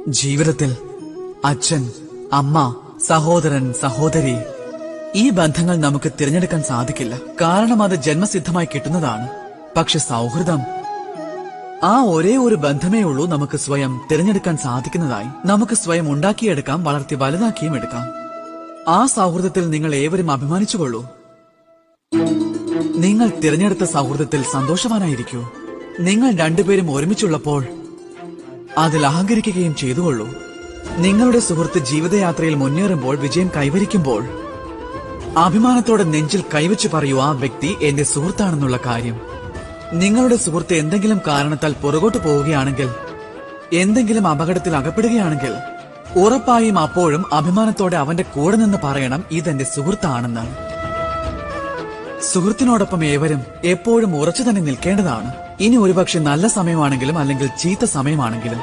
ജീവിതത്തിൽ അച്ഛൻ, അമ്മ, സഹോദരൻ, സഹോദരി, ഈ ബന്ധങ്ങൾ നമുക്ക് തിരഞ്ഞെടുക്കാൻ സാധിക്കില്ല. കാരണം അത് ജന്മസിദ്ധമായി കിട്ടുന്നതാണ്. പക്ഷെ സൗഹൃദം, ആ ഒരേ ഒരു ബന്ധമേ ഉള്ളൂ നമുക്ക് സ്വയം തിരഞ്ഞെടുക്കാൻ സാധിക്കുന്നതായി. നമുക്ക് സ്വയം ഉണ്ടാക്കിയെടുക്കാം, വളർത്തി വലുതാക്കിയും എടുക്കാം. ആ സൗഹൃദത്തിൽ നിങ്ങൾ ഏവരും അഭിമാനിച്ചുകൊള്ളൂ. നിങ്ങൾ തിരഞ്ഞെടുത്ത സൗഹൃദത്തിൽ സന്തോഷവാനായിരിക്കൂ. നിങ്ങൾ രണ്ടുപേരും ഒരുമിച്ചുള്ളപ്പോൾ അതിൽ അഹങ്കരിക്കുകയും ചെയ്തുകൊള്ളൂ. നിങ്ങളുടെ സുഹൃത്ത് ജീവിതയാത്രയിൽ മുന്നേറുമ്പോൾ, വിജയം കൈവരിക്കുമ്പോൾ അഭിമാനത്തോടെ നെഞ്ചിൽ കൈവച്ചു പറയൂ, ആ വ്യക്തി എന്റെ സുഹൃത്താണെന്നുള്ള കാര്യം. നിങ്ങളുടെ സുഹൃത്ത് എന്തെങ്കിലും കാരണത്താൽ പുറകോട്ട് പോവുകയാണെങ്കിൽ, എന്തെങ്കിലും അപകടത്തിൽ അകപ്പെടുകയാണെങ്കിൽ, ഉറപ്പായും അപ്പോഴും അഭിമാനത്തോടെ അവന്റെ കൂടെ നിന്ന് പറയണം, ഇതെന്റെ സുഹൃത്താണെന്ന്. സുഹൃത്തിനോടൊപ്പം ഏവരും എപ്പോഴും ഉറച്ചു തന്നെ നിൽക്കേണ്ടതാണ്. ഇനി ഒരുപക്ഷെ നല്ല സമയമാണെങ്കിലും അല്ലെങ്കിൽ ചീത്ത സമയമാണെങ്കിലും